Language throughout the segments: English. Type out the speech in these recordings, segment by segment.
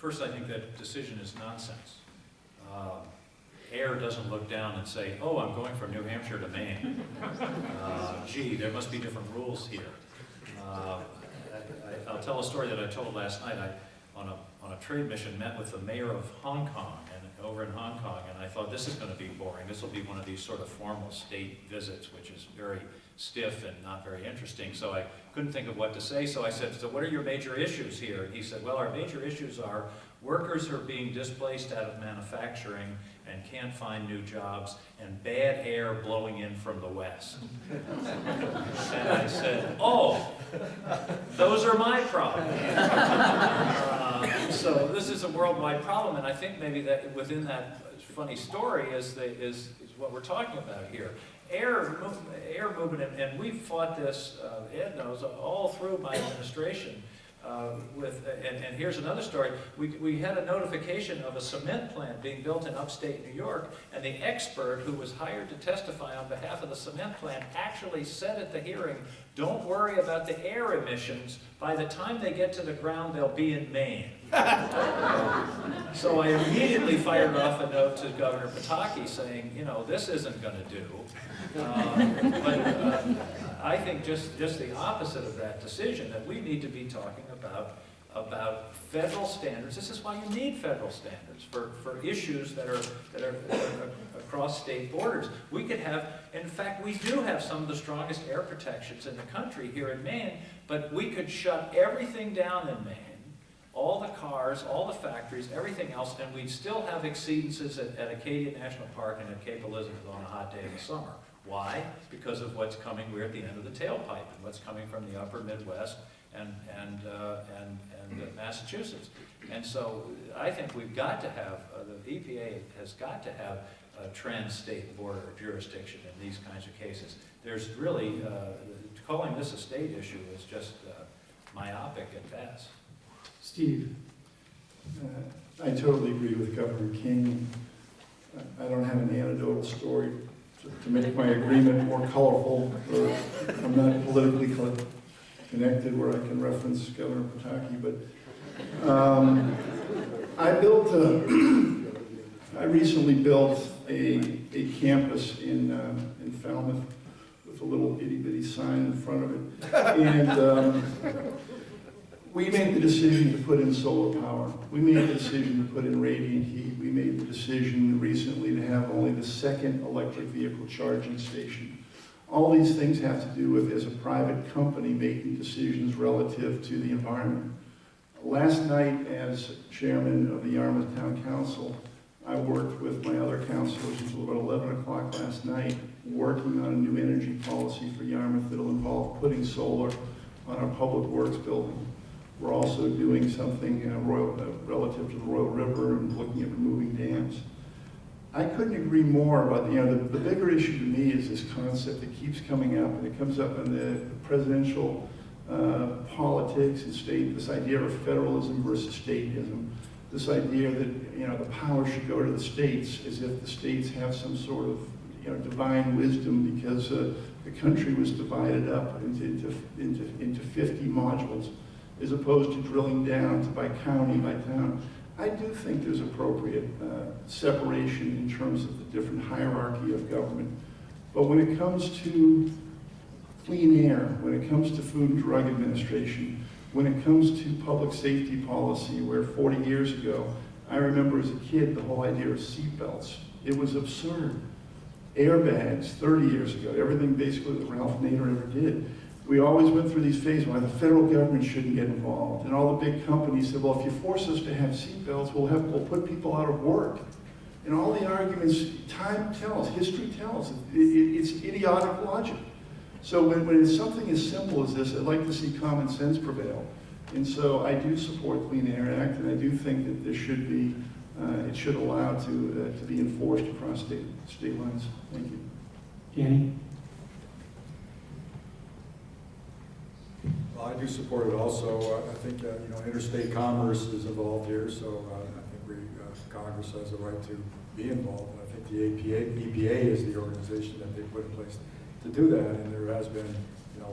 First, I think that decision is nonsense. Air doesn't look down and say, oh, I'm going from New Hampshire to Maine. Gee, there must be different rules here. I'll tell a story that I told last night. On a trade mission, met with the mayor of Hong Kong, and over in Hong Kong, and I thought, this is going to be boring. This will be one of these sort of formal state visits, which is very stiff and not very interesting. So I couldn't think of what to say, so I said, so what are your major issues here? And he said, well, our major issues are workers are being displaced out of manufacturing and can't find new jobs, and bad air blowing in from the west. And I said, oh, those are my problems. So this is a worldwide problem, and I think maybe that within that funny story is what we're talking about here. Air movement, and we've fought this, Ed knows, all through my administration. And here's another story. We had a notification of a cement plant being built in upstate New York, and the expert who was hired to testify on behalf of the cement plant actually said at the hearing, don't worry about the air emissions. By the time they get to the ground, they'll be in Maine. So I immediately fired off a note to Governor Pataki saying, you know, this isn't going to do. But I think just the opposite of that decision, that we need to be talking about federal standards. This is why you need federal standards for issues that are across state borders. We could have, in fact, we do have some of the strongest air protections in the country here in Maine, but we could shut everything down in Maine, all the cars, all the factories, everything else, and we'd still have exceedances at Acadia National Park and at Cape Elizabeth on a hot day in the summer. Why? Because of what's coming. We're at the end of the tailpipe, and what's coming from the upper Midwest and Massachusetts. And so I think we've got to have, the EPA has got to have a trans-state border jurisdiction in these kinds of cases. There's really, calling this a state issue is just myopic at best. Steve, I totally agree with Governor King. I don't have an anecdotal story to make my agreement more colorful, or I'm not politically connected where I can reference Governor Pataki, but I recently built a campus in Falmouth with a little itty bitty sign in front of it, and we made the decision to put in solar power. We made the decision to put in radiant heat. We made the decision recently to have only the second electric vehicle charging station. All these things have to do with, as a private company, making decisions relative to the environment. Last night, as chairman of the Yarmouth Town Council, I worked with my other councilors until about 11 o'clock last night, working on a new energy policy for Yarmouth that'll involve putting solar on our public works building. We're also doing something relative to the Royal River and looking at removing dams. I couldn't agree more about the bigger issue to me is this concept that keeps coming up, and it comes up in the presidential politics and state, this idea of federalism versus statism, this idea that the power should go to the states as if the states have some sort of divine wisdom because the country was divided up into 50 modules, as opposed to drilling down to by county, by town. I do think there's appropriate separation in terms of the different hierarchy of government. But when it comes to clean air, when it comes to Food and Drug Administration, when it comes to public safety policy, where 40 years ago, I remember as a kid the whole idea of seatbelts. It was absurd. Airbags 30 years ago, everything basically that Ralph Nader ever did. We always went through these phases why the federal government shouldn't get involved. And all the big companies said, well, if you force us to have seatbelts, we'll put people out of work. And all the arguments, time tells, history tells, it's idiotic logic. So when it's something as simple as this, I'd like to see common sense prevail. And so I do support Clean Air Act, and I do think that there should be, it should allow to be enforced across state lines. Thank you. Danny? Well, I do support it also. I think interstate commerce is involved here, so I think Congress has the right to be involved. And I think the EPA is the organization that they put in place to do that. And there has been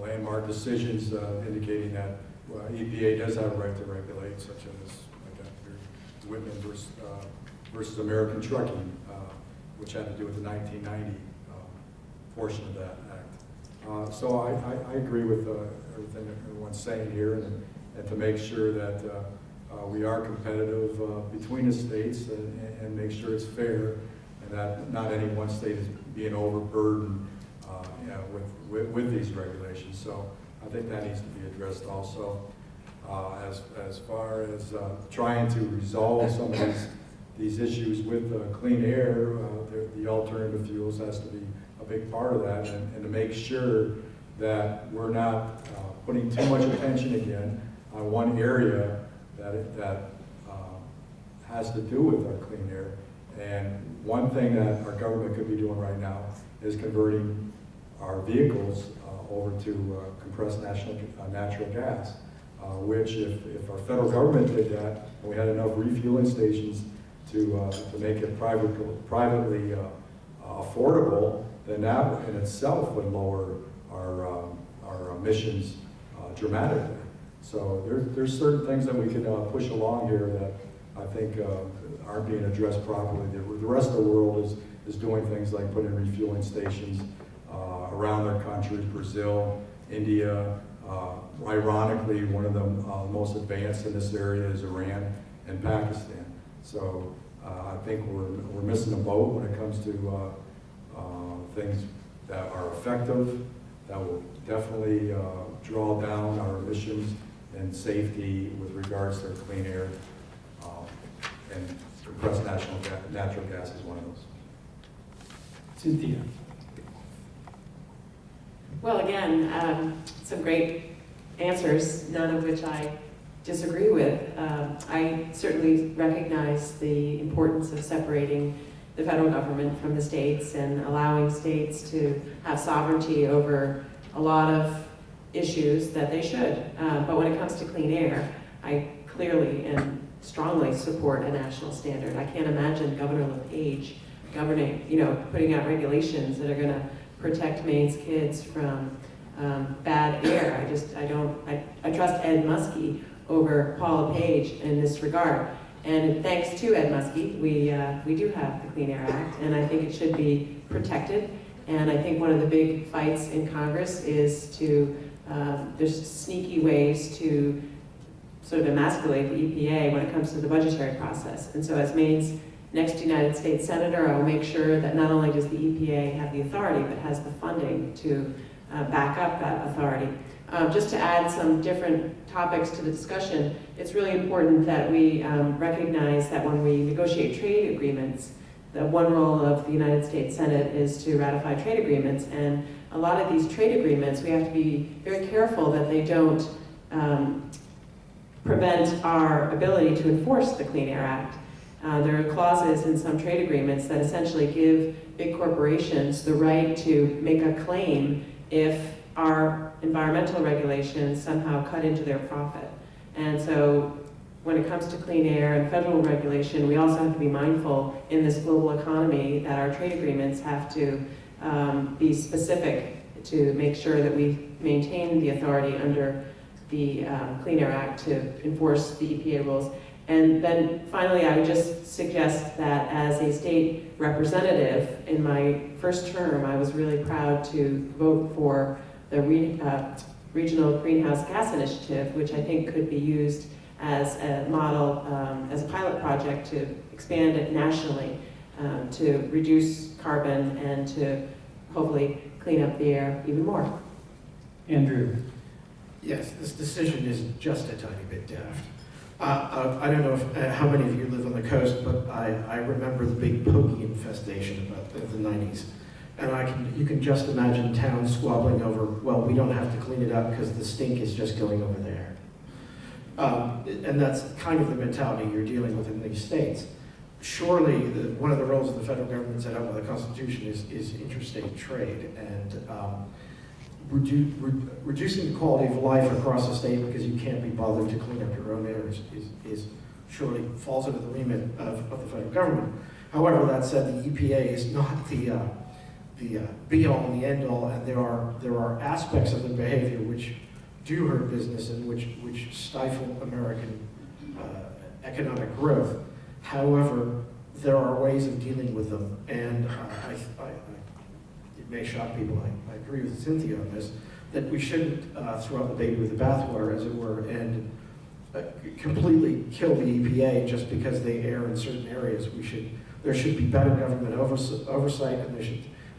landmark decisions indicating that EPA does have a right to regulate, such as Whitman versus American Trucking, which had to do with the 1990 portion of that act. So I agree with everything everyone's saying here, and to make sure that we are competitive between the states and make sure it's fair, and that not any one state is being overburdened with these regulations. So I think that needs to be addressed also. As far as trying to resolve some of these issues with clean air, the alternative fuels has to be a big part of that, and to make sure that we're not putting too much attention again on one area that has to do with our clean air. And one thing that our government could be doing right now is converting our vehicles over to compressed natural gas, which if our federal government did that, and we had enough refueling stations to make it privately affordable, then that in itself would lower our emissions dramatically. So there's certain things that we can push along here that I think aren't being addressed properly. The rest of the world is doing things like putting refueling stations around their countries, Brazil, India. Ironically, one of the most advanced in this area is Iran and Pakistan. So I think we're missing a boat when it comes to things that are effective, that will definitely draw down our emissions and safety with regards to clean air. And compressed natural gas is one of those. Cynthia. Well, again, some great answers, none of which I disagree with. I certainly recognize the importance of separating the federal government from the states and allowing states to have sovereignty over a lot of issues that they should. But when it comes to clean air, I clearly and strongly support a national standard. I can't imagine Governor LePage governing, putting out regulations that are going to protect Maine's kids from bad air. I trust Ed Muskie over Paul LePage in this regard. And thanks to Ed Muskie, we do have the Clean Air Act, and I think it should be protected. And I think one of the big fights in Congress is there's sneaky ways to sort of emasculate the EPA when it comes to the budgetary process. And so as Maine's next United States Senator, I will make sure that not only does the EPA have the authority, but has the funding to back up that authority. Just to add some different topics to the discussion, it's really important that we recognize that when we negotiate trade agreements, the one role of the United States Senate is to ratify trade agreements, and a lot of these trade agreements, we have to be very careful that they don't prevent our ability to enforce the Clean Air Act. There are clauses in some trade agreements that essentially give big corporations the right to make a claim if our environmental regulations somehow cut into their profit. And so when it comes to clean air and federal regulation, we also have to be mindful in this global economy that our trade agreements have to be specific to make sure that we maintain the authority under the Clean Air Act to enforce the EPA rules. And then finally, I would just suggest that as a state representative, in my first term, I was really proud to vote for the Regional Greenhouse Gas Initiative, which I think could be used as a model, as a pilot project to expand it nationally, to reduce carbon and to hopefully clean up the air even more. Andrew. Yes, this decision is just a tiny bit daft. I don't know how many of you live on the coast, but I remember the big pokey infestation of the 90s. And you can just imagine towns squabbling over, well, we don't have to clean it up because the stink is just going over there. And that's kind of the mentality you're dealing with in these states. Surely, one of the roles of the federal government set out by the Constitution is interstate trade, and reducing the quality of life across the state because you can't be bothered to clean up your own air is surely falls under the remit of the federal government. However, that said, the EPA is not the be-all and the end-all, and there are aspects of their behavior which do hurt business and which stifle American economic growth. However, there are ways of dealing with them, and it may shock people, I agree with Cynthia on this, that we shouldn't throw out the baby with the bathwater, as it were, and completely kill the EPA just because they err in certain areas. There should be better government oversight, and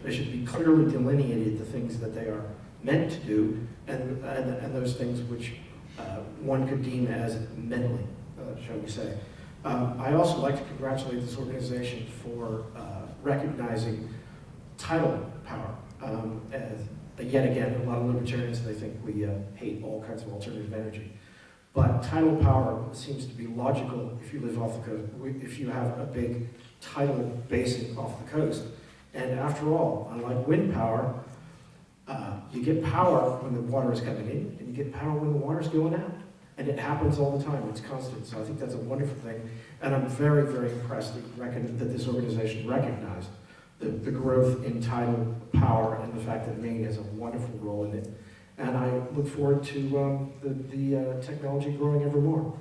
there should be clearly delineated the things that they are meant to do, and those things which one could deem as meddling, shall we say. I also like to congratulate this organization for recognizing tidal power. Yet again, a lot of libertarians, they think we hate all kinds of alternative energy. But tidal power seems to be logical if you live off the coast, if you have a big tidal basin off the coast. And after all, unlike wind power, you get power when the water is coming in, and you get power when the water is going out. And it happens all the time, it's constant. So I think that's a wonderful thing. And I'm very, very impressed that this organization recognized the growth in tidal power and the fact that Maine has a wonderful role in it. And I look forward to the technology growing ever more.